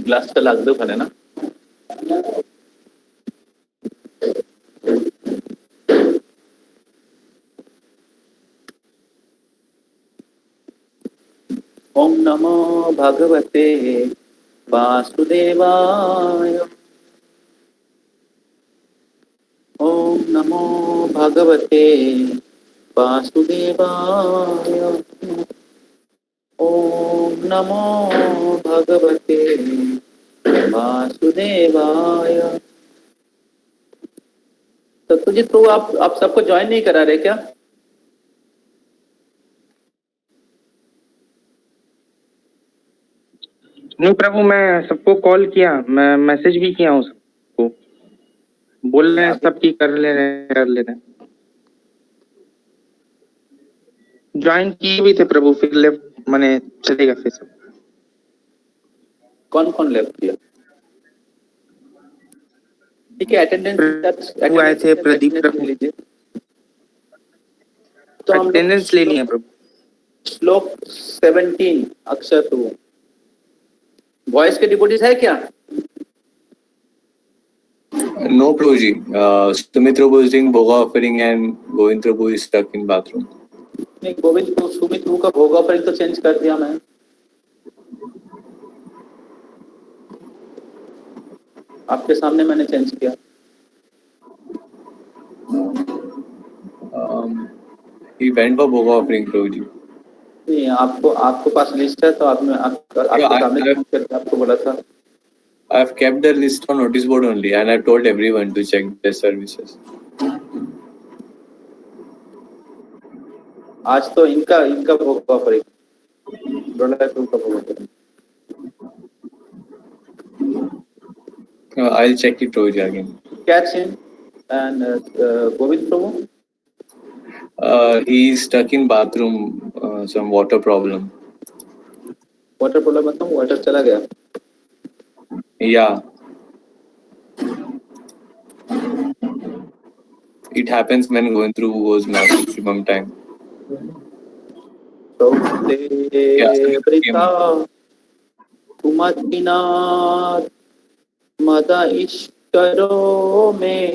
গ্লাসটা লাগবে ওখানে না? ओम नमो भगवते वासुदेवाय। ओम नमो भगवते वासुदेवाय। ओम नमो भगवते वासुदेवाय। सत्यजीत प्रभु, आप सबको ज्वाइन नहीं करा रहे क्या? नहीं प्रभु, मैं सबको कॉल किया, मैं मैसेज भी किया हूँ सबको, बोल रहे हैं सब की कर ले रहे ज्वाइन किए भी थे प्रभु, फिर लेफ्ट मैंने चलेगा फिर सब। कौन कौन लेफ्ट किया? ठीक है, अटेंडेंस आए थे प्रदीप प्रभु, लीजिए तो हम अटेंडेंस ले लिए प्रभु। श्लोक 17 अक्षर 2 वॉइस के डिवोटीज है क्या? No Prabhuji, Sumit Prabhu is doing bhoga offering and Govind Prabhu is stuck in bathroom. नहीं, गोविंद को सुमित प्रभु का भोगा ऑफरिंग तो चेंज कर दिया मैं। आपके सामने मैंने चेंज किया। He went for bhoga offering, Prabhuji. नहीं, आपको पास लिस्ट है तो आपने आपके सामने करके आपको बोला था। I have kept the list on notice board only, and I've told everyone to check their services. आज तो इनका भोग ऑफरिंग, डोला का भोग offering. I'll check it, Prabhuji, again. Catch him and Govind Prabhu. He's stuck in bathroom, some water problem. Water problem मतलब water चला गया। Yeah. It happens when going through goes maximum time. तो कुमतिनाथ मद इष्टरो में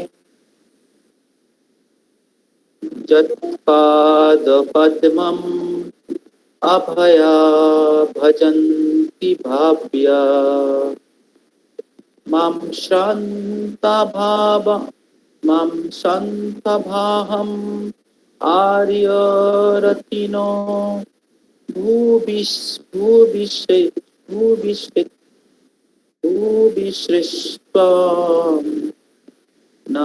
जत्पाद पद्मम् अभया भजन्ति भाव्या मां शान्तभाहम् आर्यरतिनो भूविश्रेष्ठं न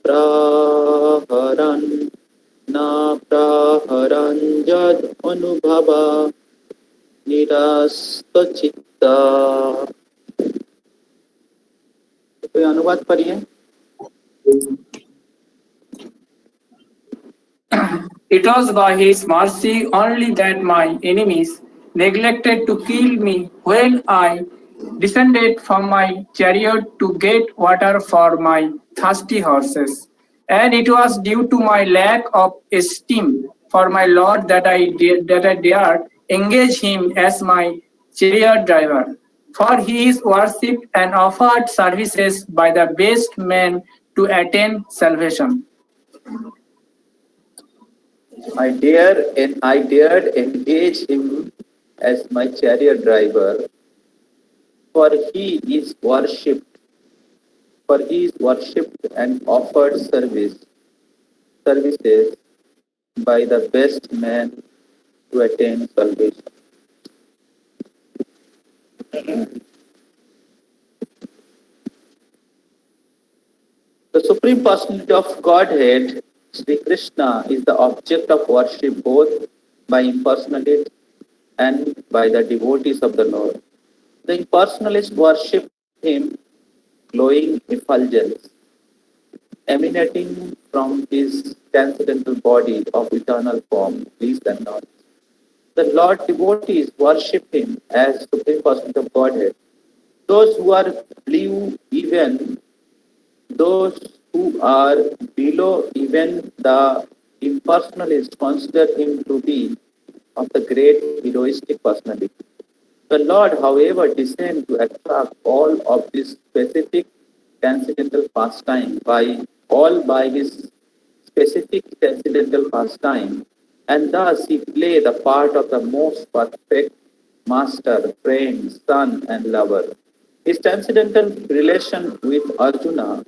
प्राहरन् यद् अनुभवा निरास्तचित्ता। कोई अनुवाद पढ़िए। It was by his mercy only that my enemies neglected to kill me when I descended from my chariot to get water for my thirsty horses. And it was due to my lack of esteem for my Lord that I dared engage him as my chariot driver. For he is worshipped and offered services by the best men to attain salvation. I dared engage him as my chariot driver, for he is worshipped and offered services by the best man to attain salvation. The Supreme Personality of Godhead, Sri Krishna, is the object of worship both by impersonalists and by the devotees of the Lord. The impersonalists worship him, glowing effulgence emanating from his transcendental body of eternal form, least and not. The Lord devotees worship him as Supreme Personality of Godhead. Those who are below even the impersonalists consider him to be of the great heroistic personality. The Lord, however, descended to attract all of this specific transcendental pastime by his specific transcendental pastime, and thus he played the part of the most perfect master, friend, son, and lover. His transcendental relation with Arjuna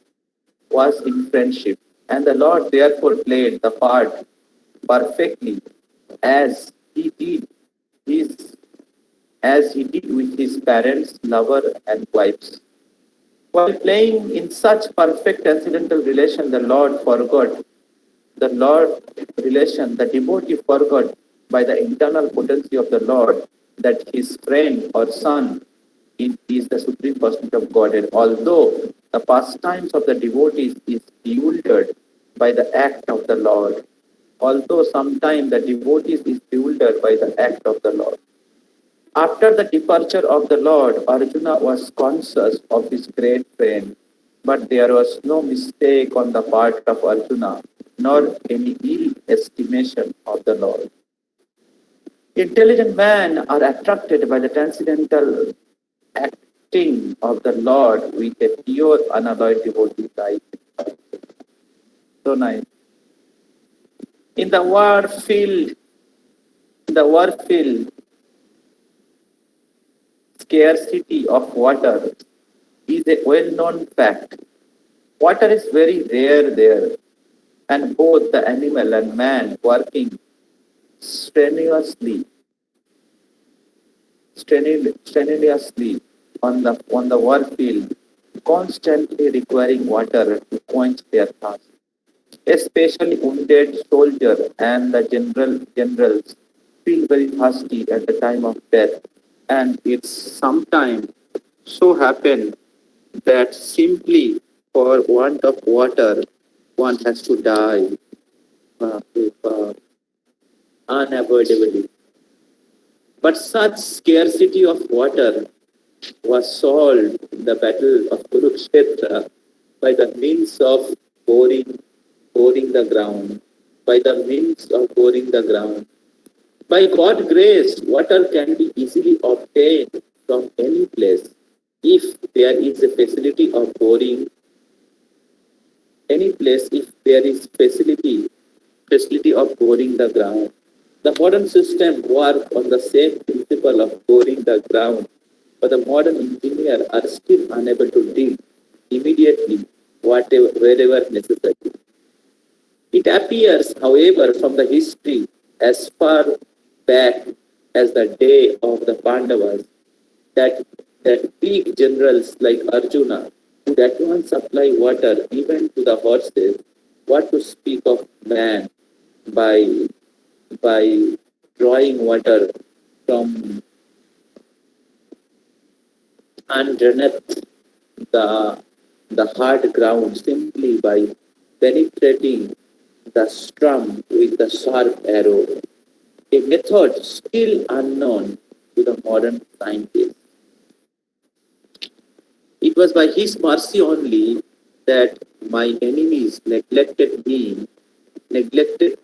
was in friendship, and the Lord therefore played the part perfectly as he did his as he did with his parents, lover, and wives. While playing in such perfect transcendental relation, the devotee forgot by the internal potency of the Lord that his friend or son is the Supreme Personality of Godhead. Although the pastimes of the devotees is bewildered by the act of the Lord, although sometimes the devotees is bewildered by the act of the Lord. After the departure of the Lord, Arjuna was conscious of his great friend, but there was no mistake on the part of Arjuna, nor any ill estimation of the Lord. Intelligent men are attracted by the transcendental acting of the Lord with a pure, unalloyed devotee life. So nice. In the war field, scarcity of water is a well-known fact. Water is very rare there, and both the animal and man working strenuously on the war field, constantly requiring water to quench their thirst. Especially wounded soldiers and the generals feel very thirsty at the time of death, and it's sometimes so happen that simply for want of water one has to die unavoidably. But such scarcity of water was solved in the battle of Kurukshetra by the means of boring the ground. By the means of boring the ground. By God's grace, water can be easily obtained from any place if there is a facility of boring. Any place if there is facility of boring the ground. The modern system works on the same principle of boring the ground, but the modern engineers are still unable to dig immediately wherever necessary. It appears, however, from the history as far back as the day of the Pandavas that big generals like Arjuna would at once supply water even to the horses. What to speak of man by drawing water from underneath the hard ground simply by penetrating the strum with the sharp arrow, a method still unknown to the modern scientists. It was by his mercy only that my enemies neglected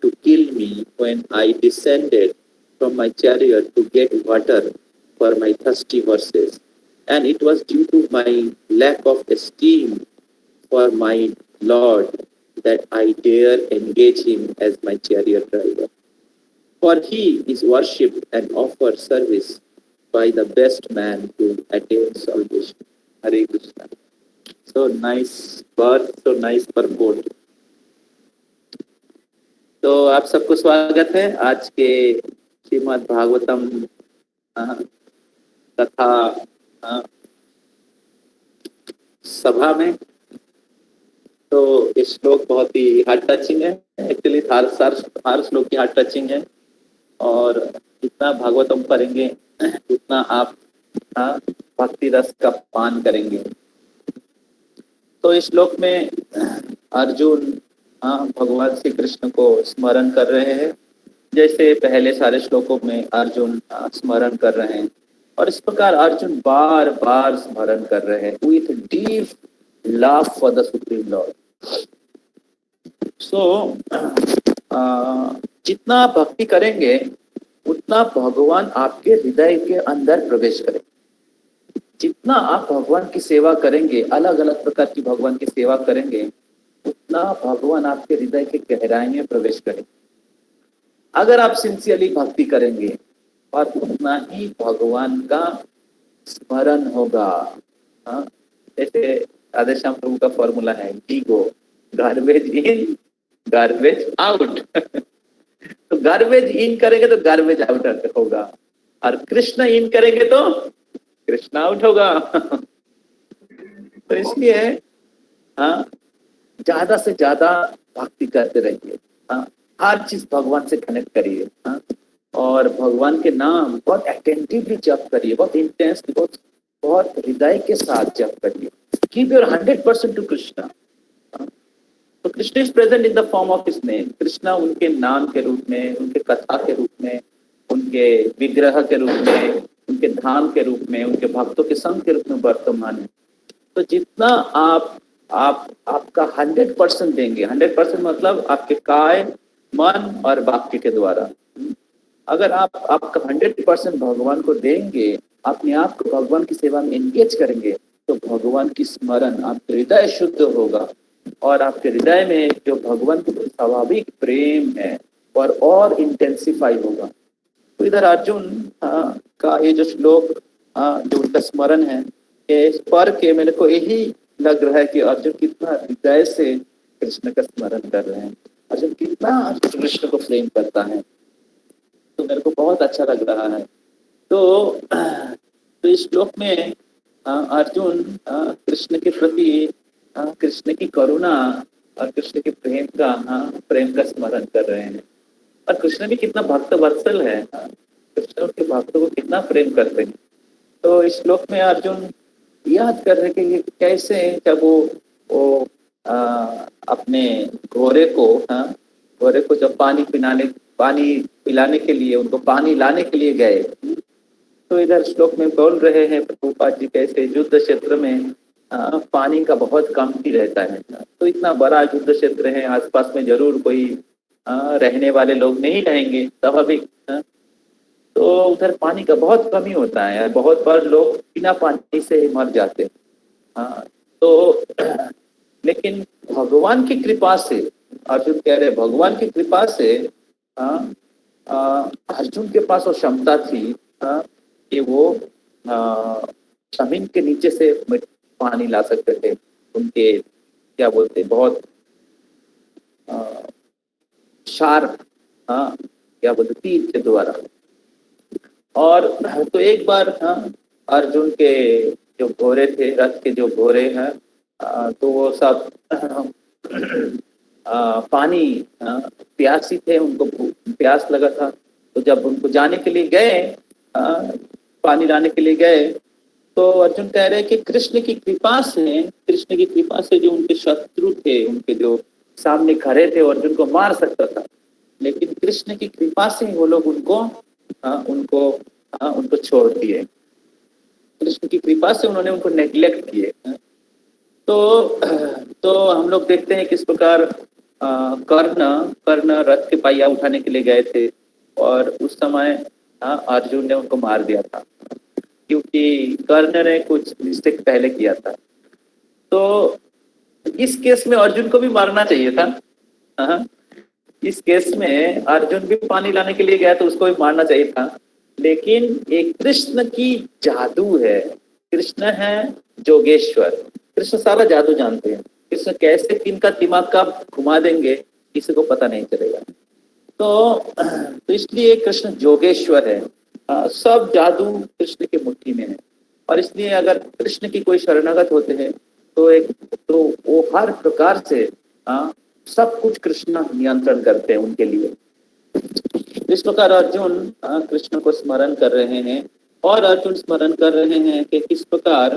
to kill me when I descended from my chariot to get water for my thirsty horses. And it was due to my lack of esteem for my Lord that I dare engage him as my chariot driver. For he is worshipped and offered service by the best man to attain salvation. Hare Krishna. So nice verse, so nice purport. तो आप सबको स्वागत है आज के श्रीमद् भागवतम कथा सभा में। तो ये श्लोक बहुत ही हार्ट टचिंग है, एक्चुअली हर श्लोक की हार्ट टचिंग है, और जितना भागवतम पढ़ेंगे उतना आप भक्ति रस का पान करेंगे। तो इस श्लोक में अर्जुन भगवान श्री कृष्ण को स्मरण कर रहे हैं, जैसे पहले सारे श्लोकों में अर्जुन स्मरण कर रहे हैं, और इस प्रकार अर्जुन बार बार स्मरण कर रहे हैं with deep love for the supreme lord. So जितना भक्ति करेंगे उतना भगवान आपके हृदय के अंदर प्रवेश करें। जितना आप भगवान की सेवा करेंगे, अलग अलग प्रकार की भगवान की सेवा करेंगे, उतना भगवान आपके हृदय के गहराई में प्रवेश करेंगे। अगर आप सिंसियरली भक्ति करेंगे और उतना ही भगवान का स्मरण होगा। हाँ, जैसे राधेश्याम प्रभु का फॉर्मूला है, ego garbage in garbage out. तो गार्बेज इन करेंगे तो गार्बेज आउट होगा, और कृष्ण इन करेंगे तो कृष्ण आउट होगा। तो इसलिए हाँ, ज्यादा से ज्यादा भक्ति करते रहिए। हाँ, हर चीज भगवान से कनेक्ट करिए। हाँ, और भगवान के नाम बहुत अटेंटिवली जप करिए, बहुत इंटेंसली, बहुत हृदय के साथ जप करिए। Give your 100% to Krishna. तो Krishna is present in the form of his name. Krishna उनके नाम के रूप में, उनके कथा के रूप में, उनके विग्रह के रूप में, उनके धाम के रूप में, उनके भक्तों के संघ के रूप में वर्तमान है। तो जितना आपका 100% देंगे, 100% मतलब आपके काय, मन और वाक्य के द्वारा, अगर आप आपका 100% भगवान को देंगे, अपने आप को भगवान की सेवा में एंगेज करेंगे, तो भगवान की स्मरण, आपका हृदय शुद्ध होगा और आपके हृदय में जो भगवान के स्वाभाविक प्रेम है और इंटेंसिफाई होगा। तो इधर अर्जुन का ये जो श्लोक जो उनका स्मरण है, ये पढ़ के मेरे को यही लग रहा है कि अर्जुन कितना हृदय से कृष्ण का स्मरण कर रहे हैं, अर्जुन कितना कृष्ण को प्रेम करता है। तो मेरे को बहुत अच्छा लग रहा है। तो इस श्लोक में अर्जुन कृष्ण के प्रति कृष्ण की करुणा और कृष्ण के प्रेम का स्मरण कर रहे हैं। और कृष्ण भी कितना भक्त वत्सल है, कृष्ण के भक्तों को कितना प्रेम करते हैं। तो इस श्लोक में अर्जुन याद कर रहे कि कैसे जब वो अपने घोड़े को जब पानी पिलाने के लिए, उनको पानी लाने के लिए गए, तो इधर श्लोक में बोल रहे हैं प्रभुपाद जी कैसे युद्ध क्षेत्र में पानी का बहुत कमती रहता है। तो इतना बड़ा युद्ध क्षेत्र है, आसपास में जरूर कोई रहने वाले लोग नहीं रहेंगे, स्वाभाविक। तो उधर पानी का बहुत कमी होता है, बहुत बार लोग बिना पानी से मर जाते हैं। तो लेकिन भगवान की कृपा से, अर्जुन कह रहे भगवान की कृपा से अर्जुन के पास वो क्षमता थी कि वो जमीन के नीचे से पानी ला सकते थे, उनके क्या बोलते बहुत शार्प क्या बोलते तीर के द्वारा। और तो एक बार अर्जुन के जो घोड़े थे, रथ के जो घोड़े हैं, तो वो सब पानी प्यासी थे, उनको प्यास लगा था। तो जब उनको जाने के लिए गए, पानी लाने के लिए गए, तो अर्जुन कह रहे हैं कि कृष्ण की कृपा से जो उनके शत्रु थे, उनके जो सामने खड़े थे, अर्जुन को मार सकता था, लेकिन कृष्ण की कृपा से वो लोग उनको छोड़ दिए। कृष्ण की कृपा से उन्होंने उनको नेग्लेक्ट किए। तो हम लोग देखते हैं किस प्रकार कर्ण रथ के पहिया उठाने के लिए गए थे, और उस समय अर्जुन ने उनको मार दिया था, क्योंकि कर्ण ने कुछ मिस्टेक पहले किया था। तो इस केस में अर्जुन को भी मारना चाहिए था। इस केस में अर्जुन भी पानी लाने के लिए गया तो उसको भी मारना चाहिए था, लेकिन एक कृष्ण की जादू है। कृष्ण है जोगेश्वर, कृष्ण सारा जादू जानते हैं। कृष्ण कैसे किनका दिमाग का घुमा देंगे किसी को पता नहीं चलेगा। तो इसलिए कृष्ण जोगेश्वर है, सब जादू कृष्ण के मुट्ठी में है। और इसलिए अगर कृष्ण की कोई शरणागत होते हैं तो वो हर प्रकार से सब कुछ कृष्ण नियंत्रण करते हैं उनके लिए। इस प्रकार अर्जुन कृष्ण को स्मरण कर रहे हैं, और अर्जुन स्मरण कर रहे हैं कि किस प्रकार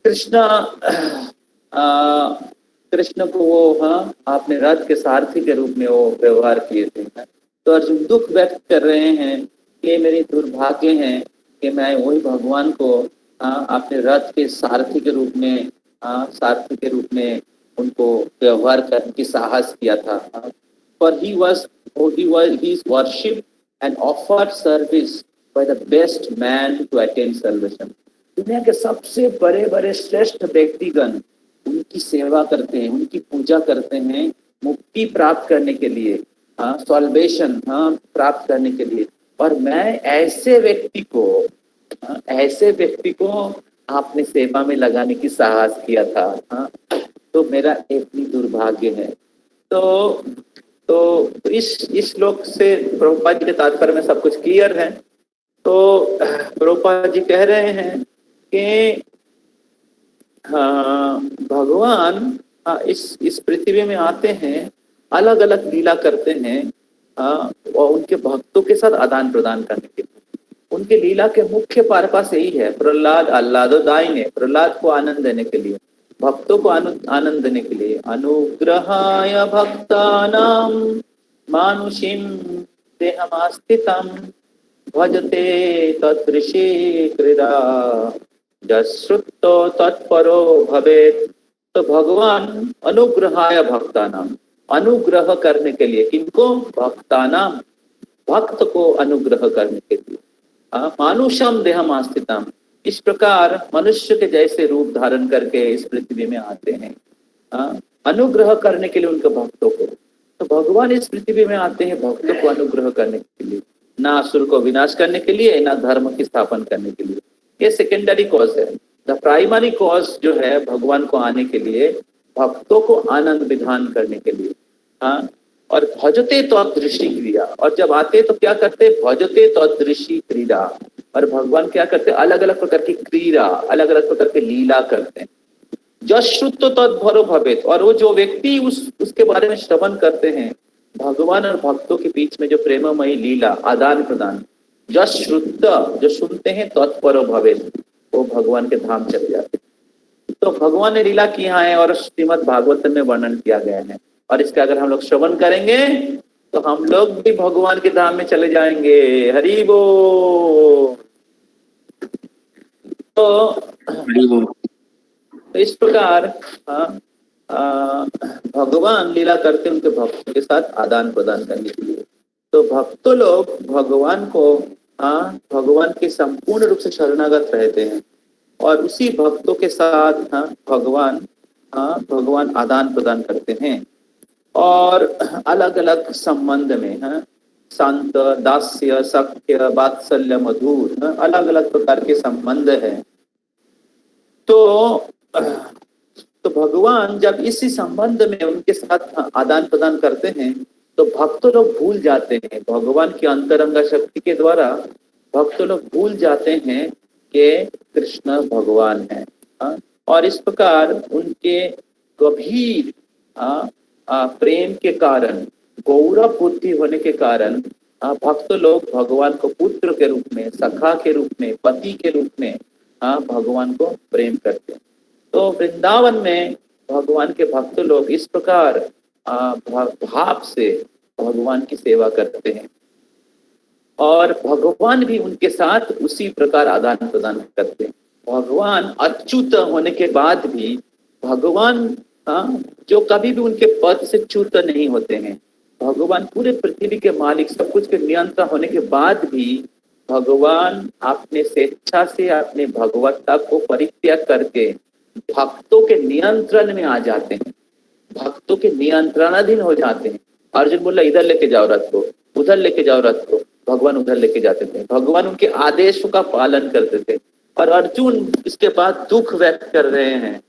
कृष्ण कृष्ण को वो अपने रथ के सारथी के रूप में वो व्यवहार किए थे। तो अर्जुन दुख व्यक्त कर रहे हैं कि मेरे दुर्भाग्य हैं कि मैं वही भगवान को अपने रथ के सारथी के रूप में उनको व्यवहार करने की साहस किया था। पर he is worshipped and offered service by the best man to attain salvation। दुनिया के सबसे बड़े बड़े श्रेष्ठ व्यक्तिगण उनकी सेवा करते हैं, उनकी पूजा करते हैं मुक्ति प्राप्त करने के लिए, सॉल्वेशन प्राप्त करने के लिए। और मैं ऐसे व्यक्ति को आपने सेवा में लगाने की साहस किया था। तो मेरा इतनी दुर्भाग्य है। तो इस श्लोक से प्रभुपाद जी के तात्पर्य में सब कुछ क्लियर है। तो प्रभुपाद जी कह रहे हैं कि भगवान इस पृथ्वी में आते हैं, अलग अलग लीला करते हैं और उनके भक्तों के साथ आदान प्रदान करने के लिए। उनके लीला के मुख्य पर्पस यही है, प्रहलाद आह्लादोदायिने, प्रहलाद को आनंद देने के लिए, भक्तों को आनंद देने के लिए। अनुग्रहाय भक्तानां मानुषीं देहमास्थितं भजते तदृशी क्रीड़ा जश्रुतो तत्परो भवेत्। तो भगवान अनुग्रहाय भक्तानां, अनुग्रह करने के लिए, किनको? भक्तानां, भक्त को अनुग्रह करने के लिए। मानुषम देहमास्थितम, इस प्रकार मनुष्य के जैसे रूप धारण करके इस पृथ्वी में आते हैं अनुग्रह करने के लिए उनके भक्तों को। तो भगवान इस पृथ्वी में आते हैं भक्तों को अनुग्रह करने के लिए, ना असुर को विनाश करने के लिए, ना धर्म की स्थापना करने के लिए। ये सेकेंडरी कॉज है। द प्राइमरी कॉज जो है भगवान को आने के लिए, भक्तों को आनंद विधान करने के लिए। और भजते तो दृष्टि क्रिया, और जब आते तो क्या करते? भजते तो दृष्टि क्रीड़ा। और भगवान क्या करते? अलग अलग प्रकार की क्रीड़ा, अलग अलग प्रकार की लीला करते हैं। जश्रुत तद्भरो भवेत्, और वो जो व्यक्ति उसके बारे में श्रवण करते हैं, भगवान और भक्तों के बीच में जो प्रेममयी लीला, आदान प्रदान, जश्रुत, जो सुनते हैं, तत्परो भवेत्, वो भगवान के धाम चले जाते हैं। तो भगवान ने लीला किया है और श्रीमद् भागवत में वर्णन किया गया है, और इसका अगर हम लोग श्रवण करेंगे तो हम लोग भी भगवान के धाम में चले जाएंगे। हरि बोल। तो इस प्रकार भगवान लीला करते उनके भक्तों के साथ आदान प्रदान करने के लिए। तो भक्तों लोग भगवान को भगवान के संपूर्ण रूप से शरणागत रहते हैं, और उसी भक्तों के साथ भगवान आदान प्रदान करते हैं। और अलग अलग संबंध में शांत, दास्य, सख्य, वात्सल्य, मधुर, अलग अलग प्रकार के संबंध है। तो भगवान जब इसी संबंध में उनके साथ आदान प्रदान करते हैं तो भक्त लोग भूल जाते हैं, भगवान की अंतरंग शक्ति के द्वारा भक्त लोग भूल जाते हैं कि कृष्ण भगवान है। और इस प्रकार उनके गंभीर प्रेम के कारण, गौरव बुद्धि होने के कारण भक्त लोग भगवान को पुत्र के रूप में, सखा के रूप में, पति के रूप में भगवान को प्रेम करते हैं। तो वृंदावन में भगवान के भक्त लोग इस प्रकार भाव से भगवान की सेवा करते हैं, और भगवान भी उनके साथ उसी प्रकार आदान प्रदान करते हैं। भगवान अच्युत होने के बाद भी भगवान जो कभी भी उनके पद से च्युत नहीं होते हैं। भगवान पूरे पृथ्वी के मालिक, सब कुछ के नियंता होने के बाद भी भगवान अपने स्वेच्छा से अपने भगवत्ता को परित्याग करके भक्तों के नियंत्रण में आ जाते हैं, भक्तों के नियंत्रणाधीन हो जाते हैं। अर्जुन बोला इधर लेके जाओ रथ को, उधर लेके जाओ रथ को, भगवान उधर लेके जाते थे। भगवान उनके आदेशों का पालन करते थे। और अर्जुन इसके बाद दुख व्यक्त कर रहे हैं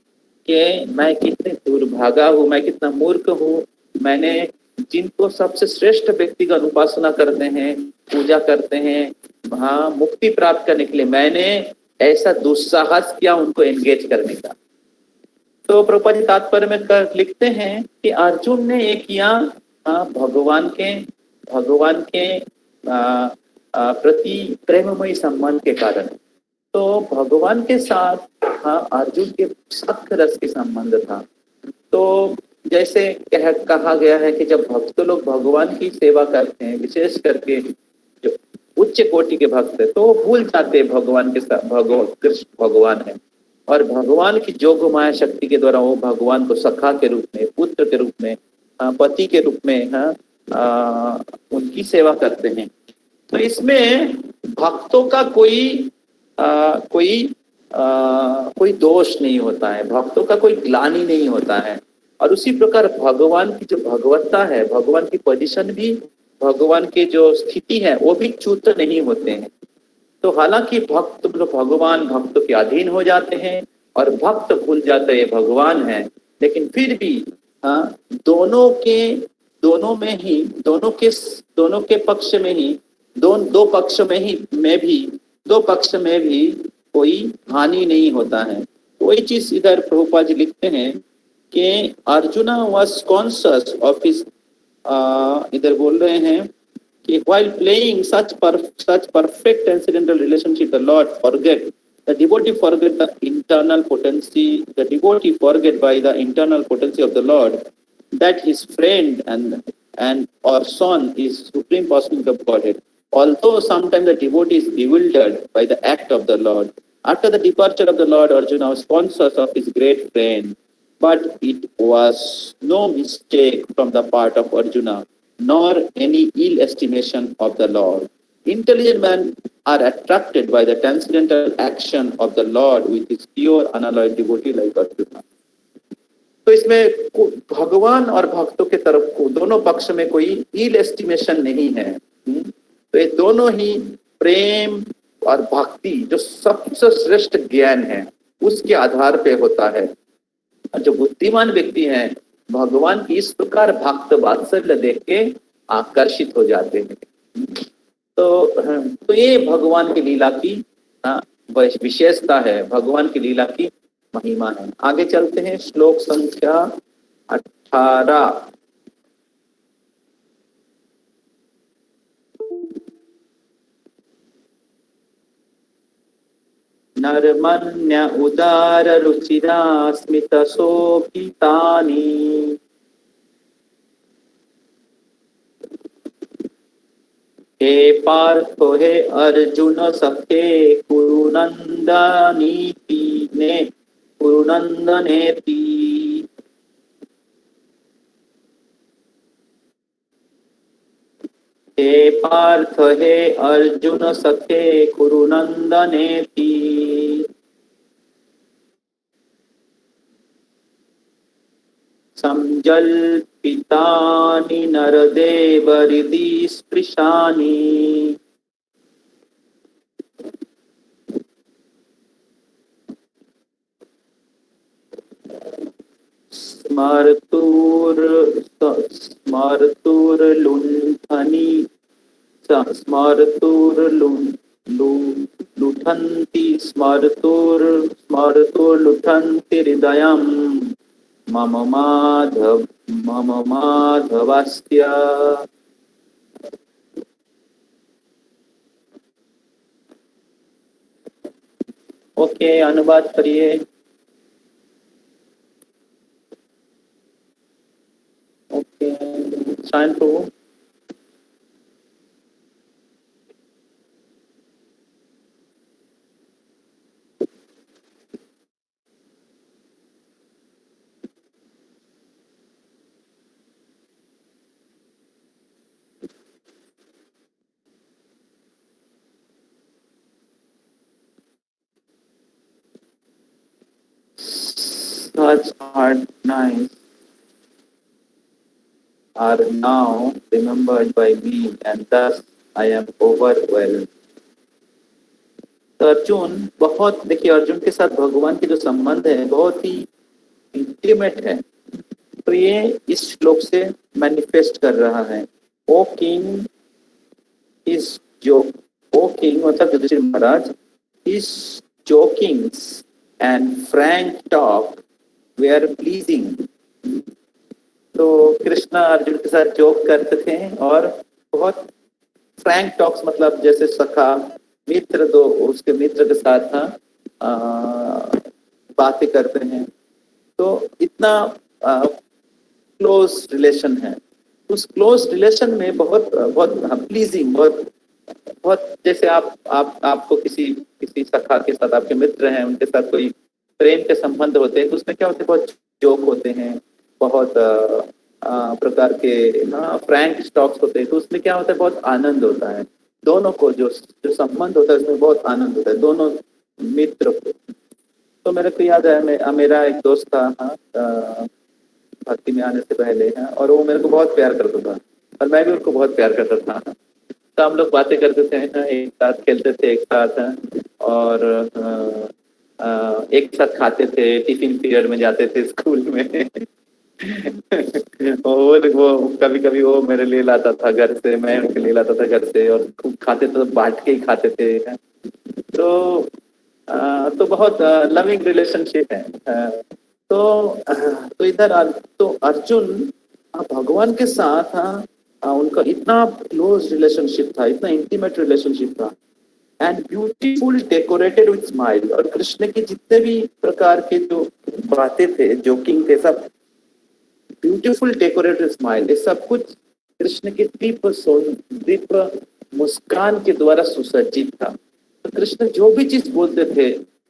कि मैं कितने दुर्भागा हूँ, मैं कितना मूर्ख हूँ। मैंने जिनको सबसे श्रेष्ठ व्यक्तिगत उपासना करते हैं, पूजा करते हैं, मुक्ति प्राप्त करने के लिए मैंने ऐसा दुस्साहस किया उनको एंगेज करने का। तो प्रभुपाद जी तात्पर्य में लिखते हैं कि अर्जुन ने ये किया भगवान के प्रति प्रेममयी संबंध के कारण। तो भगवान के साथ अर्जुन के सख्त रस के संबंध था। तो जैसे कहा गया है कि जब भक्त लोग भगवान की सेवा करते हैं, विशेष करके जो उच्च कोटि के भक्त है, तो वो भूल जाते हैं भगवान के साथ कृष्ण भगवान है, और भगवान की जोग माया शक्ति के द्वारा वो भगवान को सखा के रूप में, पुत्र के रूप में, पति के रूप में उनकी सेवा करते हैं। तो इसमें भक्तों का कोई दोष नहीं होता है, भक्तों का कोई ग्लानि नहीं होता है। और उसी प्रकार भगवान की जो भगवत्ता है, भगवान की पोजीशन भी, भगवान के जो स्थिति है वो भी च्युत नहीं होते हैं। तो हालांकि भक्त भगवान भक्तों के अधीन हो जाते हैं और भक्त भूल जाते हैं भगवान है, लेकिन फिर भी दोनों के पक्ष में ही, दो पक्ष में भी कोई हानि नहीं होता है। वही चीज इधर प्रभुपाद जी लिखते हैं कि arjuna was conscious of his, इधर बोल रहे हैं कि while playing such perfect transcendental relationship, the Lord forget, the devotee forget the internal potency, the devotee forget by the internal potency of the Lord that his friend and or son is supreme personality of Godhead. Although sometimes the devotee is bewildered by the act of the Lord. After the departure of the Lord, Arjuna was conscious of his great friend, but it was no mistake from the part of Arjuna, nor any ill estimation of the Lord. Intelligent men are attracted by the transcendental action of the Lord with his pure unalloyed devotee like Arjuna. तो इसमें भगवान और भक्तों के तरफ को दोनों पक्ष में कोई इल एस्टिमेशन नहीं है। तो ये दोनों ही प्रेम और भक्ति जो सबसे श्रेष्ठ ज्ञान है उसके आधार पे होता है। और जो बुद्धिमान व्यक्ति हैं भगवान की इस प्रकार भक्त वात्सल्य देख के आकर्षित हो जाते हैं। तो ये भगवान की लीला की विशेषता है, भगवान की लीला की महिमा है। आगे चलते हैं, श्लोक संख्या 18। नरमन्य उदार रुचिरा स्मित शोभितानि हे पार्थो हे अर्जुन सखे कुरुनंदनेति। हे पार्थ हे अर्जुन सखे कुरुनंदनेति। संजल्पितानि नरदेव हृदि स्पृशानि। स्मर्तुर्लुठन्ति हृदयं मम माधवस्य। ओके, अनुवाद करिए। Okay, sign Prabhu. Such hard nights are now remembered by me, and thus I am overwhelmed. तो अर्जुन बहुत, देखिए अर्जुन के साथ भगवान के जो संबंध है बहुत ही इंटीमेट है। तो ये इस श्लोक से मैनिफेस्ट कर रहा है। ओ किंग मतलब Yudhishthira Maharaj, is jokings and frank talk were pleasing. तो कृष्णा अर्जुन के साथ जोक करते थे और बहुत फ्रैंक टॉक्स मतलब जैसे सखा मित्र, दो उसके मित्र के साथ बातें करते हैं। तो इतना क्लोज रिलेशन है। उस क्लोज रिलेशन में बहुत बहुत प्लीजिंग, बहुत बहुत, जैसे आपको किसी किसी सखा के साथ, आपके मित्र हैं उनके साथ कोई प्रेम के संबंध होते हैं, तो उसमें क्या होते हैं, बहुत जोक होते हैं, बहुत प्रकार के फ्रैंक स्टॉक्स होते हैं, तो उसमें क्या होता है, बहुत आनंद होता है दोनों को, जो जो संबंध होता है उसमें बहुत आनंद होता है दोनों मित्र को। तो मेरे को याद है, मेरा एक दोस्त था, भक्ति में आने से पहले, और वो मेरे को बहुत प्यार करता था और मैं भी उनको बहुत प्यार करता था। तो हम लोग बातें करते थे, एक साथ खेलते थे एक साथ, और एक साथ खाते थे, टिफिन पीरियड में जाते थे स्कूल में। वो कभी कभी वो मेरे लिए लाता था घर से, मैं उनके लिए लाता था घर से, और खूब खाते थे, बांट के ही खाते थे। तो बहुत लविंग रिलेशनशिप है। तो इधर तो अर्जुन भगवान के साथ उनका इतना क्लोज रिलेशनशिप था, इतना इंटीमेट रिलेशनशिप था, and beautiful decorated with smile. और कृष्ण के जितने भी प्रकार के जो बातें थे, जोकिंग थे, सब ब्यूटीफुल डेकोरेटेड स्माइल, ये सब कुछ कृष्ण के दीप मुस्कान के द्वारा सुसज्जित था। तो कृष्ण जो भी चीज बोलते थे,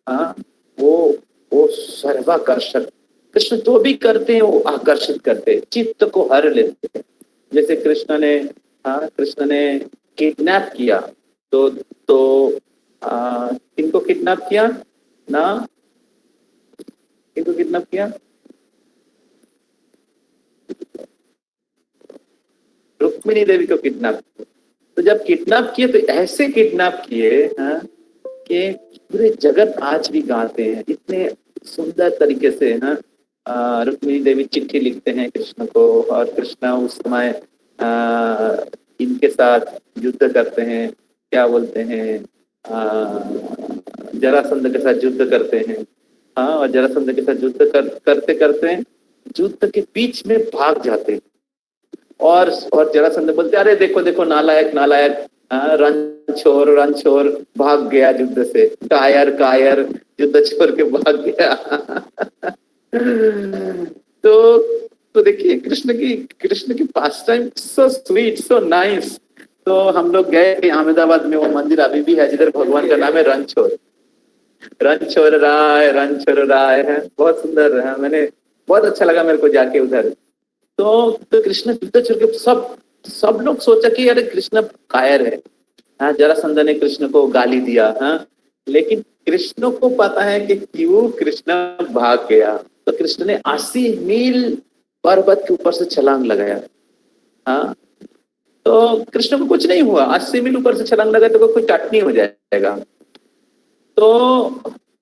हाँ, वो सर्वाकर्षक, कृष्ण जो भी करते हैं वो आकर्षित करते हैं, चित्त को हर लेते हैं। जैसे कृष्ण ने किडनैप किया, तो किनको किडनैप किया ना, किनको किडनैप किया, रुक्मिणी देवी को किडनैप किया। तो जब किडनैप किए तो ऐसे किडनैप किए कि पूरे जगत आज भी गाते हैं, इतने सुंदर तरीके से। रुक्मिणी देवी चिट्ठी लिखते हैं कृष्ण को, और कृष्ण उस समय इनके साथ युद्ध करते हैं, क्या बोलते हैं, जरासंध के साथ युद्ध करते हैं। और जरासंध के साथ युद्ध करते करते युद्ध के बीच में भाग जाते हैं, और जरासंध बोलते, अरे देखो देखो नालायक नालायक, रन छोर भाग गया युद्ध से, कायर कायर युद्ध छोड़ के भाग गया। तो देखिए कृष्ण की pastime so sweet, so nice. तो हम लोग गए थे अहमदाबाद में, वो मंदिर अभी भी है जिधर भगवान का नाम है रणछोड़, रणछोड़ राय है, बहुत सुंदर है। मैंने बहुत अच्छा लगा मेरे को जाके उधर। तो कृष्ण युद्ध छोड़ के सब लोग सोचा कि अरे कृष्ण कायर है, जरासंध ने कृष्ण को गाली दिया, लेकिन कृष्ण को पता है कि क्यों कृष्ण भाग गया। तो कृष्ण ने 80 मील पर्वत के ऊपर से छलांग लगाया। तो कृष्ण को कुछ नहीं हुआ, 80 मील ऊपर से छलांग लगाए तो कोई चटनी हो जाएगा। तो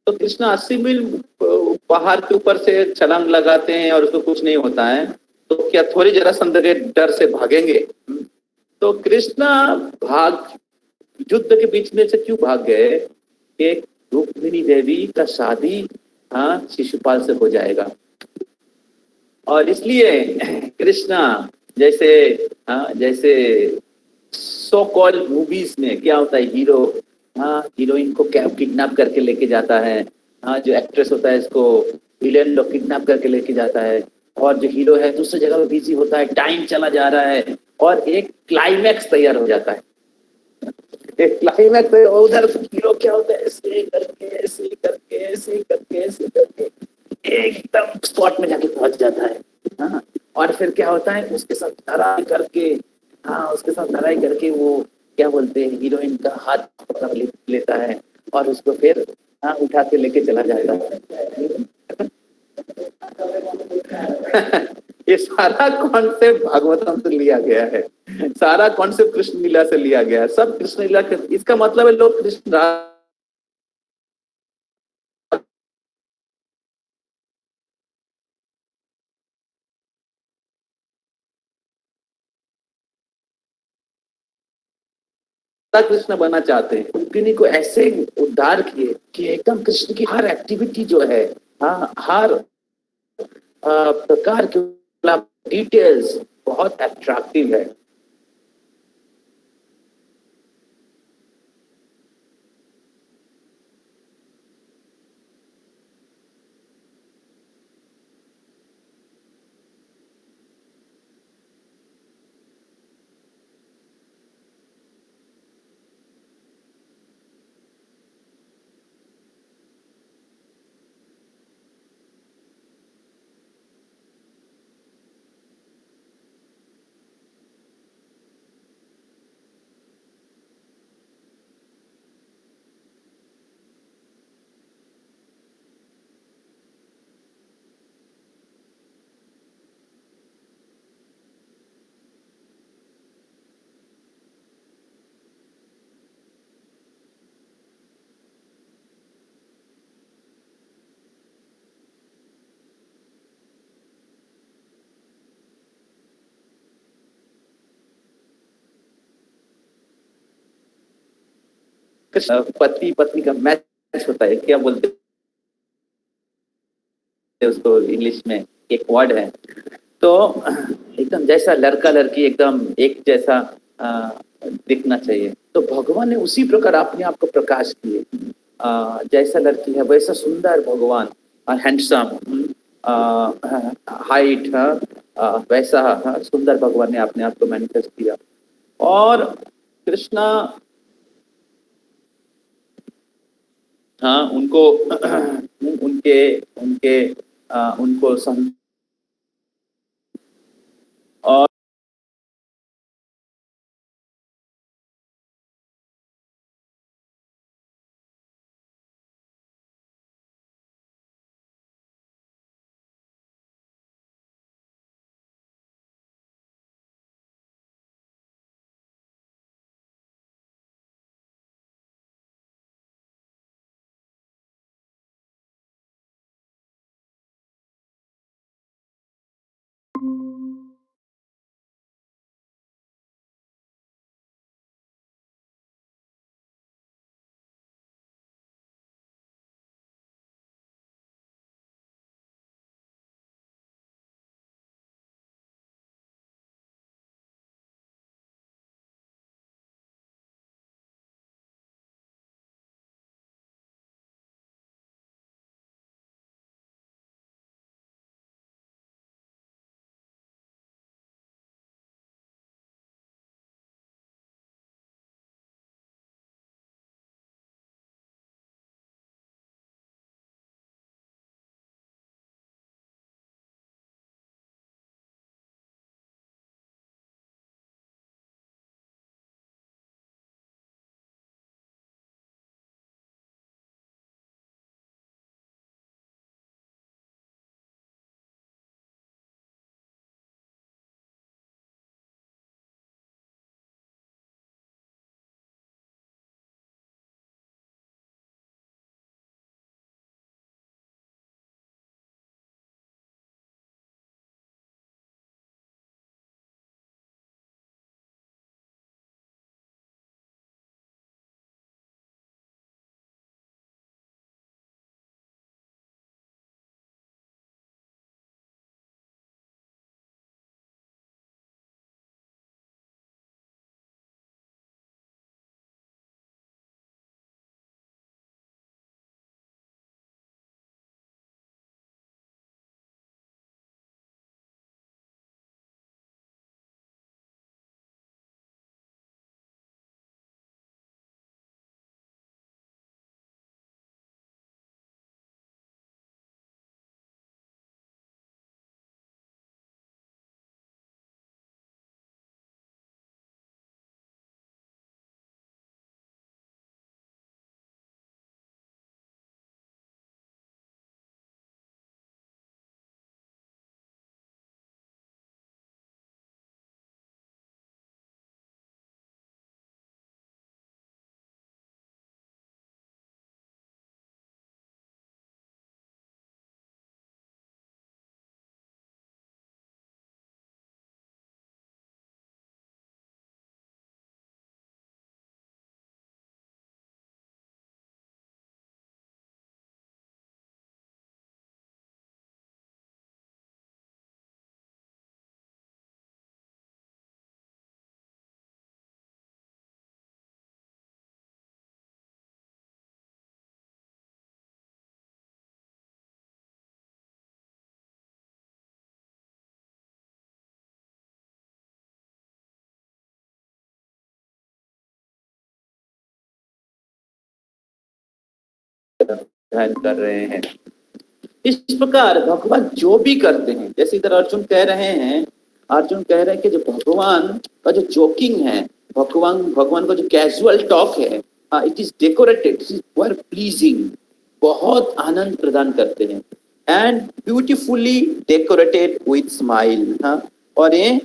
कृष्ण 80 मील पहाड़ के ऊपर से छलांग लगाते हैं और उसको कुछ नहीं होता है, तो क्या थोड़ी जरासंध के डर से भागेंगे? तो कृष्ण युद्ध के बीच में से क्यों भाग गए कि रुक्मिणी देवी का शादी शिशुपाल से हो जाएगा, और इसलिए कृष्णा जैसे सो कॉल्ड मूवीज में क्या होता है, हीरोइन को क्या किडनैप करके लेके जाता है, जो एक्ट्रेस होता है इसको विलेन लोग किडनैप करके लेके जाता है, और जो हीरो है दूसरी जगह पे बिजी होता है, टाइम चला जा रहा है और एक क्लाइमैक्स तैयार हो जाता है। एक क्लाइमैक्स उधर हीरो क्या होता है, ऐसे करके एकदम स्पॉट में जाके पहुंच जाता है। और फिर क्या होता है, उसके साथ लड़ाई करके वो क्या बोलते हैं, हीरोइन का हाथ पकड़ लेता है और उसको फिर उठा के लेके चला जाएगा। ये सारा कॉन्सेप्ट भागवतम से लिया गया है, सारा कॉन्सेप्ट कृष्ण लीला से लिया गया है, सब कृष्ण लीला के। इसका मतलब है लोग कृष्ण कृष्ण बनना चाहते हैं, रुक्मिणी को ऐसे उद्धार किए कि एकदम कृष्ण की हर एक्टिविटी जो है, हर प्रकार के डिटेल्स बहुत अट्रैक्टिव है। पति पत्नी का मैच होता है, क्या बोलते हैं उसको इंग्लिश में, एक वर्ड है। तो एकदम जैसा लड़का लड़की एकदम एक जैसा दिखना चाहिए। तो भगवान ने उसी प्रकार अपने आप को प्रकाश किए। जैसा लड़की है वैसा सुंदर भगवान, हैंडसम, हाइट, वैसा सुंदर भगवान ने अपने आप को मैनिफेस्ट किया। और कृष्णा उनको उनको और ध्यान कर रहे हैं। इस प्रकार भगवान जो भी करते हैं, जैसे इधर अर्जुन कह रहे हैं कि जो भगवान का जो जोकिंग है, भगवान का जो कैजुअल टॉक है, it is decorated, it is very pleasing, बहुत आनंद प्रदान करते हैं, and beautifully decorated with smile. और ये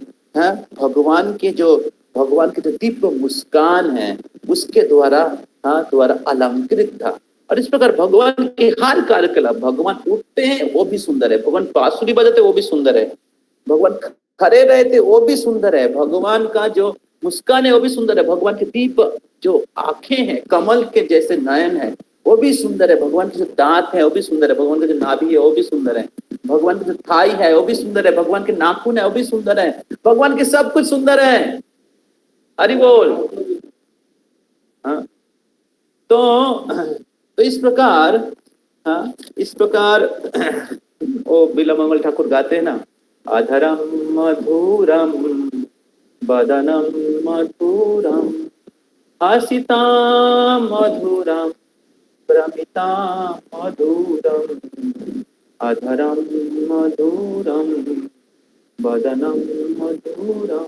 भगवान के जो दिव्य मुस्कान है उसके द्वारा अलंकृत था। और इस प्रकार भगवान के हर कार्यकलाप, भगवान उठते हैं वो भी सुंदर है, भगवान बांसुरी बजाते वो भी सुंदर है, भगवान खड़े रहते वो भी सुंदर है, भगवान का जो मुस्कान है वो भी सुंदर है, भगवान के दीप जो आंखें हैं कमल के जैसे नयन है वो भी सुंदर है, भगवान के जो दांत है वो भी सुंदर है, भगवान के जो नाभि है वो भी सुंदर है, भगवान के जो थाई है वो भी सुंदर है, भगवान के नाखून है वो भी सुंदर है, भगवान के सब कुछ सुंदर है। हरि बोल। हाँ, तो इस प्रकार, हाँ, इस प्रकार वो बिलमंगल ठाकुर गाते हैं ना, अधरम मधुरम बदनम मधुरम हसिता मधुरम प्रमिता मधुरम अधरम मधुरम बदनम मधुरम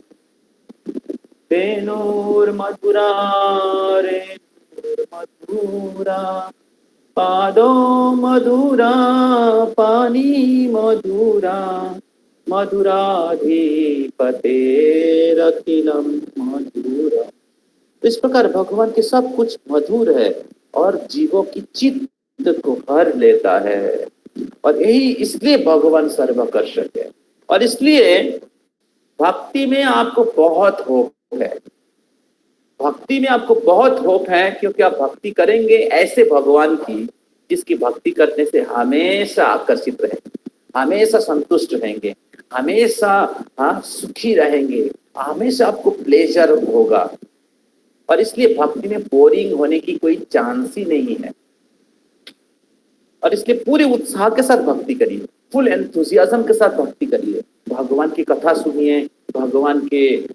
तेनोर्मधुरा रेणुर्मधुरा पादो मधुरा पानी मधुरा मधुराधिपतेरखिलम मधुरा। तो इस प्रकार भगवान के सब कुछ मधुर है और जीवों की चित्त को हर लेता है, और यही इसलिए भगवान सर्वाकर्षक है। और इसलिए भक्ति में आपको बहुत होप है, भक्ति में आपको बहुत होप है, क्योंकि आप भक्ति करेंगे ऐसे भगवान की जिसकी भक्ति करने से हमेशा आकर्षित रहेंगे, हमेशा संतुष्ट रहेंगे, हमेशा सुखी रहेंगे, हमेशा आपको प्लेजर होगा। और इसलिए भक्ति में बोरिंग होने की कोई चांस ही नहीं है। और इसलिए पूरे उत्साह के साथ भक्ति करिए, फुल एंथुजियाज्म के साथ भक्ति करिए, भगवान की कथा सुनिए, भगवान के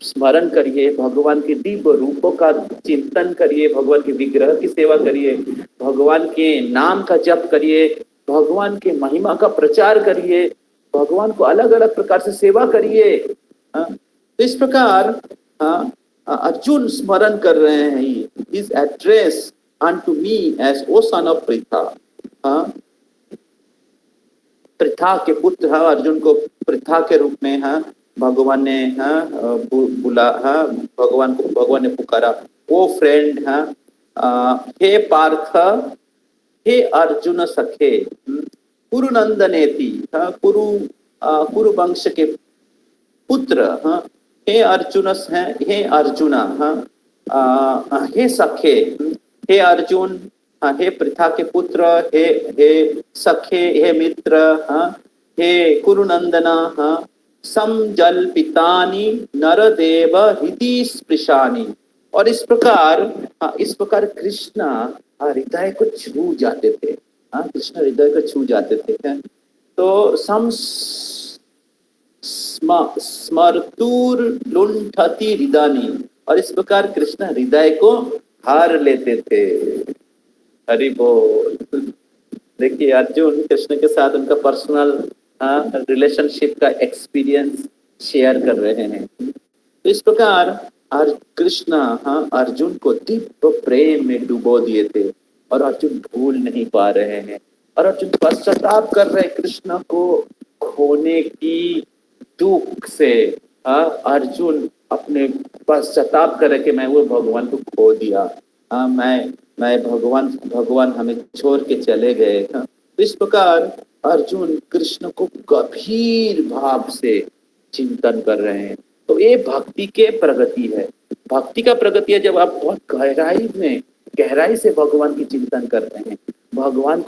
स्मरण करिए, भगवान के दिव्य रूपों का चिंतन करिए, भगवान के विग्रह की सेवा करिए, भगवान के नाम का जप करिए, भगवान के महिमा का प्रचार करिए, भगवान को अलग अलग प्रकार से सेवा करिए। तो इस प्रकार अर्जुन स्मरण कर रहे हैं, his address unto me as O son of Pritha. Pritha के पुत्र अर्जुन को पृथा के रूप में भगवान ने भगवान ने पुकारा, ओ फ्रेंड, हे पार्थ, हे अर्जुन सखे, कुरु नंदनेति, कुरु वंश के पुत्र, हे अर्जुन, हे अर्जुना, हे सखे, हे अर्जुन, हे पृथा के पुत्र, हे सखे, हे मित्र, हे कुरुनंदना, समजल्पितानि नरदेव हृदि स्पृशानि। और इस प्रकार कृष्ण हृदय को छू जाते थे, कृष्ण हृदय को छू जाते थे। तो स्मर्तुर लुंठति हृदयानि, और इस प्रकार कृष्ण हृदय को हार लेते थे। हरि बोल। देखिए अर्जुन कृष्ण के साथ उनका पर्सनल रिलेशनशिप का एक्सपीरियंस शेयर कर रहे हैं। तो इस प्रकार कृष्ण अर्जुन को दिव्य प्रेम में डुबो दिए थे, और अर्जुन भूल नहीं पा रहे हैं, और अर्जुन पश्चाताप कर रहे हैं कृष्ण को खोने की दुख से। अर्जुन अपने पश्चाताप करे कि मैं वो भगवान को खो दिया, मैं भगवान हमें छोड़ के चले गए। तो इस प्रकार अर्जुन कृष्ण को गंभीर भाव से चिंतन कर रहे हैं। तो ये भक्ति के प्रगति है, भक्ति का प्रगति है जब आप बहुत गहराई से भगवान की चिंतन करते हैं, भगवान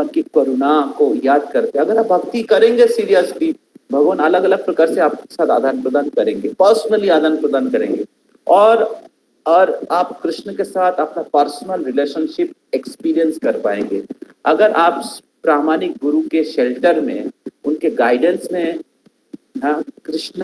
की करुणा को याद करते हैं। अगर आप भक्ति करेंगे सीरियसली, भगवान अलग अलग प्रकार से आपके साथ आदान प्रदान करेंगे, पर्सनली आदान प्रदान करेंगे, और आप कृष्ण के साथ अपना पर्सनल रिलेशनशिप एक्सपीरियंस कर पाएंगे। अगर आप प्रामाणिक गुरु के शेल्टर में, उनके गाइडेंस में कृष्ण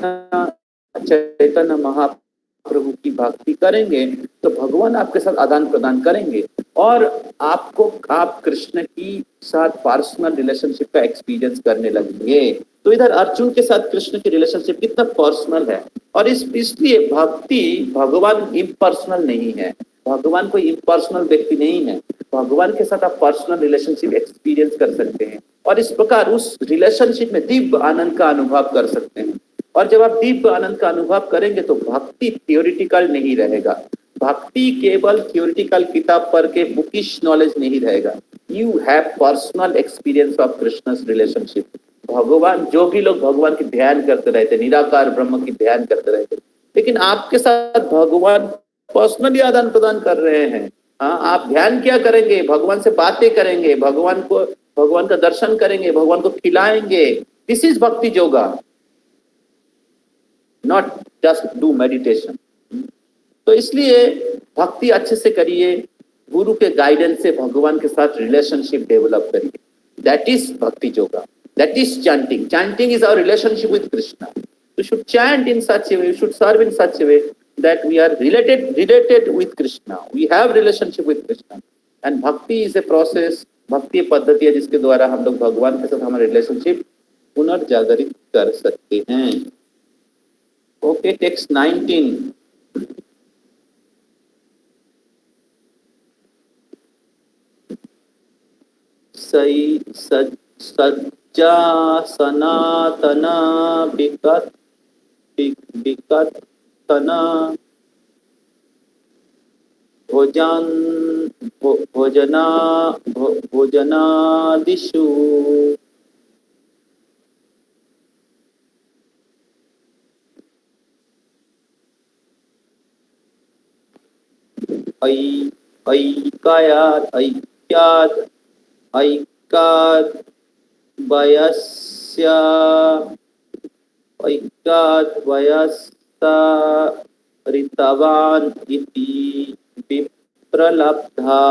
चैतन्य महाप्रभु की भक्ति करेंगे, तो भगवान आपके साथ आदान प्रदान करेंगे, और आप कृष्ण की साथ पर्सनल रिलेशनशिप का एक्सपीरियंस करने लगेंगे। तो इधर अर्जुन के साथ कृष्ण की रिलेशनशिप कितना पर्सनल है, और इसलिए भगवान इम्पर्सनल नहीं है, भगवान कोई इम्पर्सनल व्यक्ति नहीं है, भगवान के साथ आप पर्सनल रिलेशनशिप एक्सपीरियंस कर सकते हैं, और इस प्रकार उस रिलेशनशिप में दिव्य आनंद का अनुभव कर सकते हैं। और जब आप दिव्य आनंद का अनुभव करेंगे तो भक्ति थियोरिटिकल नहीं रहेगा, भक्ति केवल थियोरिटिकल किताब पढ़ के बुकिश नॉलेज नहीं रहेगा। You have personal experience of Krishna's relationship, भगवान, जोगी लोग भगवान की ध्यान करते रहते, निराकार ब्रह्म की ध्यान करते रहते, लेकिन आपके साथ भगवान पर्सनली आदान प्रदान कर रहे हैं। हाँ, आप ध्यान क्या करेंगे? भगवान से बातें करेंगे, भगवान का दर्शन करेंगे, भगवान को खिलाएंगे। दिस इज भक्ति yoga, not just do meditation. तो इसलिए भक्ति अच्छे से करिए, गुरु के गाइडेंस से भगवान के साथ रिलेशनशिप डेवलप करिए। दैट इज भक्ति yoga, that is chanting. Chanting is our relationship with Krishna. We should chant in such a way, we should serve in such a way that we are related with Krishna. We have relationship with Krishna. And bhakti is a process, भक्ति पद्धति है जिसके द्वारा हम लोग भगवान के साथ हमारे रिलेशनशिप पुनर्जागरित कर सकते हैं। Okay, text 19। सई सज्जा सनातना विकतना भोजनादिषु ऐकाद वयस्ता ऋतवान इति विप्रलब्धा।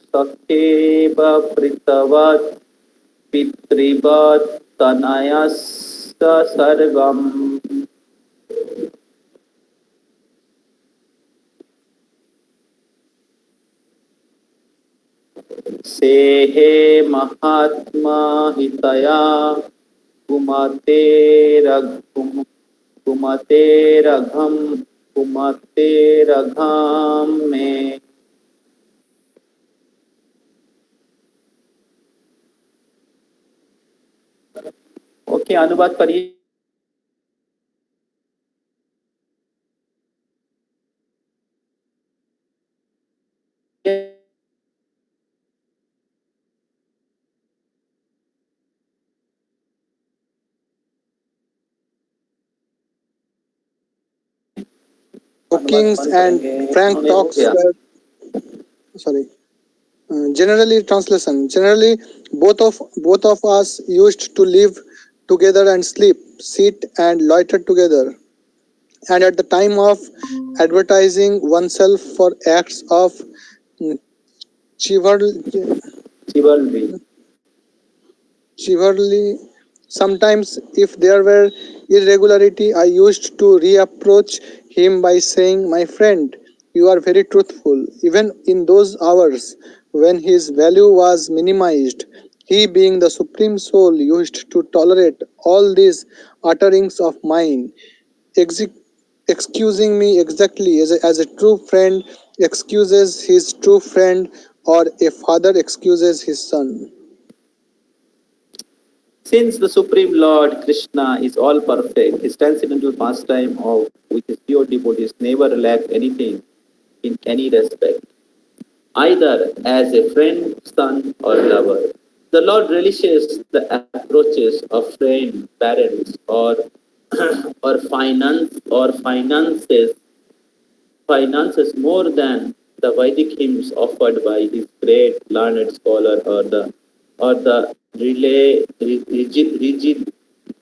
सखेव पृतवत् पितृवत् तनयश्च सर्वम्। सेहे महात्मा हितया कुमतेरघम में। ओके, अनुवाद पढ़िए। Kings and frank talks were, sorry, generally translation, generally both of us used to live together and sleep, sit and loiter together, and at the time of advertising oneself for acts of chivalry, sometimes if there were irregularity, I used to reapproach him by saying, "My friend, you are very truthful." Even in those hours when his value was minimized, he, being the Supreme Soul, used to tolerate all these utterings of mine, excusing me exactly as a true friend excuses his true friend, or a father excuses his son. Since the Supreme Lord Krishna is all perfect, his transcendental pastime of with his pure devotees never lack anything in any respect, either as a friend, son, or lover. The Lord relishes the approaches of friend, parents, or finances more than the Vedic hymns offered by his great learned scholar or the rigid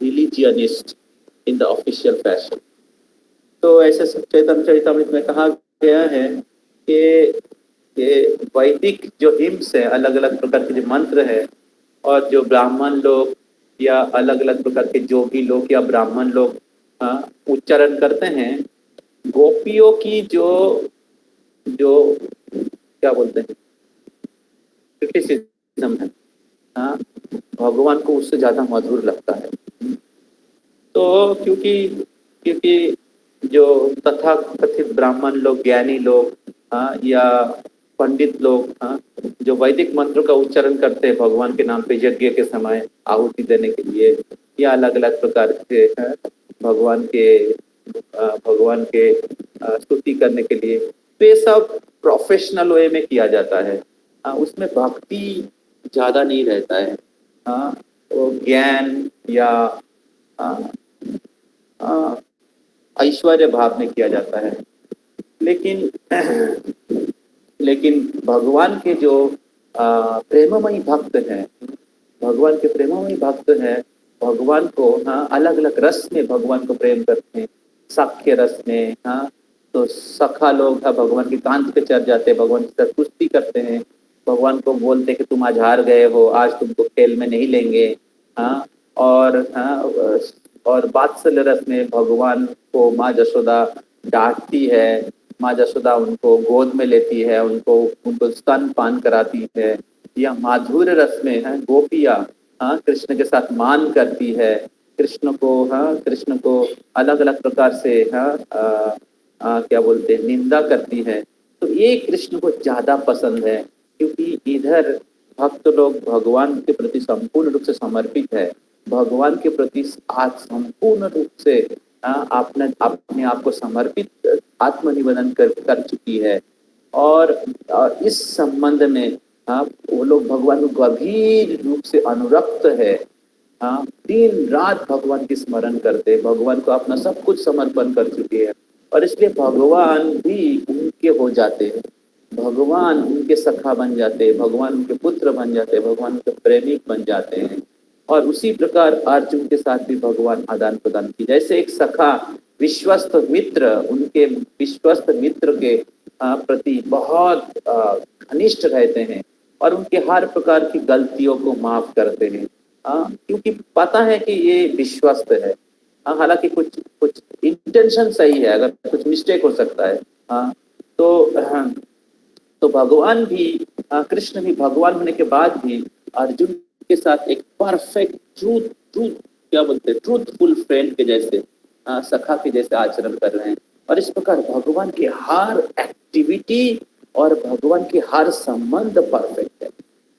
religionist in the official fashion. तो ऐसे चैतन्य चरितामृत में कहा गया है कि वैदिक जो hymns है, अलग अलग प्रकार के जो मंत्र है, और जो ब्राह्मण लोग या अलग अलग प्रकार के जोगी लोग या ब्राह्मण लोग उच्चारण करते हैं, गोपियों की जो क्या बोलते हैं क्रिटिसिज्म है, भगवान को उससे ज्यादा मधुर लगता है। तो क्योंकि जो तथाकथित ब्राह्मण लोग, ज्ञानी लोग या पंडित लोग जो वैदिक मंत्रों का उच्चारण करते हैं भगवान के नाम पे यज्ञ के समय आहुति देने के लिए, या अलग अलग प्रकार के भगवान के भगवान के स्तुति करने के लिए, तो ये सब प्रोफेशनल वे में किया जाता है। उसमें भक्ति ज़्यादा नहीं रहता है। वो ज्ञान या ऐश्वर्य भाव में किया जाता है। लेकिन लेकिन भगवान के जो प्रेममयी भक्त हैं, भगवान के प्रेममयी भक्त हैं, भगवान को अलग अलग रस में भगवान को प्रेम करते हैं। साख्य रस में तो सखा लोग भगवान की कांत पे चढ़ जाते हैं, भगवान की साथ कुश्ती करते हैं, भगवान को बोलते हैं कि तुम आज हार गए हो, आज तुमको खेल में नहीं लेंगे। और वात्सल्य रस में भगवान को माँ जशोदा डांटती है, माँ जशोदा उनको गोद में लेती है, उनको स्तन पान कराती है। या माधुर्य रस में गोपिया कृष्ण के साथ मान करती है, कृष्ण को अलग अलग प्रकार से क्या बोलते हैं, निंदा करती है। तो ये कृष्ण को ज्यादा पसंद है, क्योंकि इधर भक्त लोग भगवान के प्रति संपूर्ण रूप से समर्पित है, भगवान के प्रति संपूर्ण रूप से अपने आप को समर्पित आत्मनिवेदन कर चुकी है। और इस संबंध में वो लोग भगवान को गंभीर रूप से अनुरक्त है। दिन रात भगवान की स्मरण करते, भगवान को अपना सब कुछ समर्पण कर चुके हैं, और इसलिए भगवान भी उनके हो जाते हैं, भगवान उनके सखा बन जाते हैं, भगवान उनके पुत्र बन जाते हैं, भगवान उनके प्रेमिक बन जाते हैं। और उसी प्रकार अर्जुन के साथ भी भगवान आदान प्रदान की, जैसे एक सखा विश्वस्त मित्र उनके विश्वस्त मित्र के प्रति बहुत घनिष्ठ रहते हैं और उनके हर प्रकार की गलतियों को माफ करते हैं, क्योंकि पता है कि ये विश्वस्त है। हालांकि कुछ इंटेंशन सही है, अगर कुछ मिस्टेक हो सकता है। तो भगवान भी कृष्ण भी भगवान होने के बाद भी अर्जुन के साथ एक परफेक्ट ट्रूथफुल फ्रेंड के जैसे सखा के जैसे आचरण कर रहे हैं। और इस प्रकार भगवान की हर एक्टिविटी और भगवान की हर संबंध परफेक्ट है।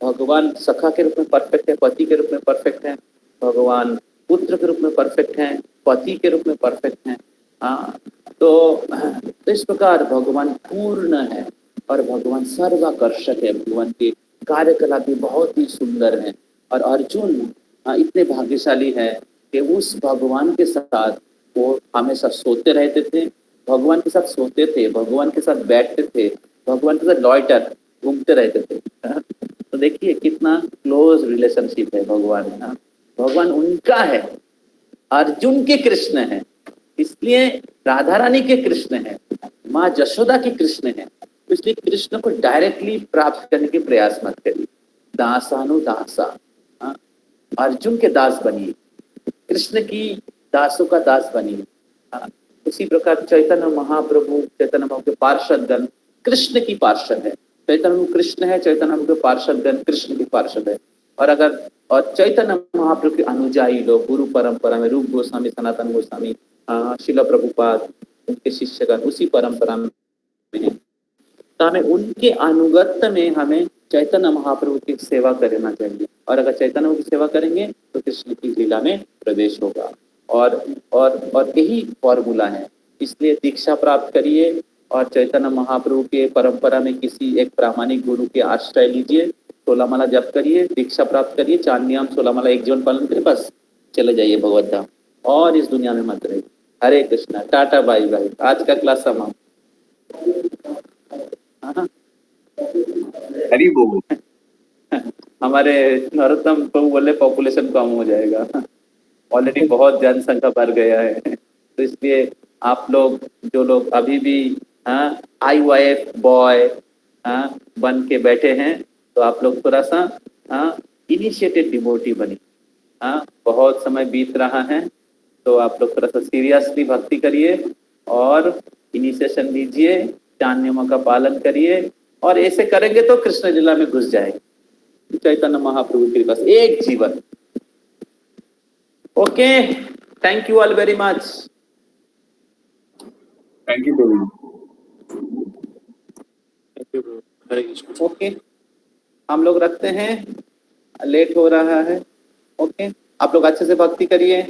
भगवान सखा के रूप में परफेक्ट है, पति के रूप में परफेक्ट है, भगवान पुत्र के रूप में परफेक्ट है, पति के रूप में परफेक्ट है। तो इस प्रकार भगवान पूर्ण है और भगवान सर्वाकर्षक है, भगवान के कार्यकलाप भी बहुत ही सुंदर है। और अर्जुन इतने भाग्यशाली है कि उस भगवान के साथ वो हमेशा सोते रहते थे, भगवान के साथ सोते थे, भगवान के साथ बैठते थे, भगवान के साथ लॉयटर घूमते रहते थे। तो देखिए कितना क्लोज रिलेशनशिप है भगवान। भगवान उनका है, अर्जुन के कृष्ण है, इसलिए राधा रानी के कृष्ण है, माँ जशोदा के कृष्ण है। इसलिए कृष्ण को डायरेक्टली प्राप्त करने के प्रयास मत करिए। दासानुदासा, अर्जुन के दास बनिए, कृष्ण की दासों का दास बनिए। उसी प्रकार चैतन्य महाप्रभु के पार्षदगण कृष्ण की पार्षद है, चैतन्य कृष्ण है, चैतन्य के पार्षदगण कृष्ण की पार्षद है। और चैतन्य महाप्रभु के अनुयायी लोग गुरु परंपरा में रूप गोस्वामी, सनातन गोस्वामी, शिला प्रभुपाद, उनके शिष्यगण उसी परंपरा में हैं। तो हमें उनके अनुगत्य में हमें चैतन्य महाप्रभु की सेवा करना चाहिए। और अगर चैतन्य की सेवा करेंगे तो कृष्ण की लीला में प्रवेश होगा। और यही फॉर्मूला है। इसलिए दीक्षा प्राप्त करिए और चैतन्य महाप्रभु के परंपरा में किसी एक प्रामाणिक गुरु के आश्रय लीजिए, 16 माला जप करिए, दीक्षा प्राप्त करिए, 4 नियम 16 माला एक जीवन पालन करिए, बस चले जाइए भगवत धाम और इस दुनिया में मत रहिए। हरे कृष्णा, टाटा बाय बाय। आज का क्लास समाप्त। हरी बोल। हमारे नरोत्तम प्रभु बोले पॉपुलेशन कम हो जाएगा, ऑलरेडी बहुत जनसंख्या बढ़ गया है। तो इसलिए आप लोग जो लोग अभी भी IYF बॉय बन के बैठे हैं, तो आप लोग थोड़ा सा इनिशिएटेड डिवोटी बनी। बहुत समय बीत रहा है, तो आप लोग थोड़ा सा सीरियसली भक्ति करिए और इनिशिएशन लीजिए, 4 नियमों का पालन करिए। और ऐसे करेंगे तो कृष्ण लीला में घुस जाएंगे। चैतन्य महाप्रभु की कृपा से एक जीवन। Okay, thank you all very much. Thank you Prabhu. Okay, हम लोग रखते हैं, लेट हो रहा है। ओके, आप लोग अच्छे से भक्ति करिए।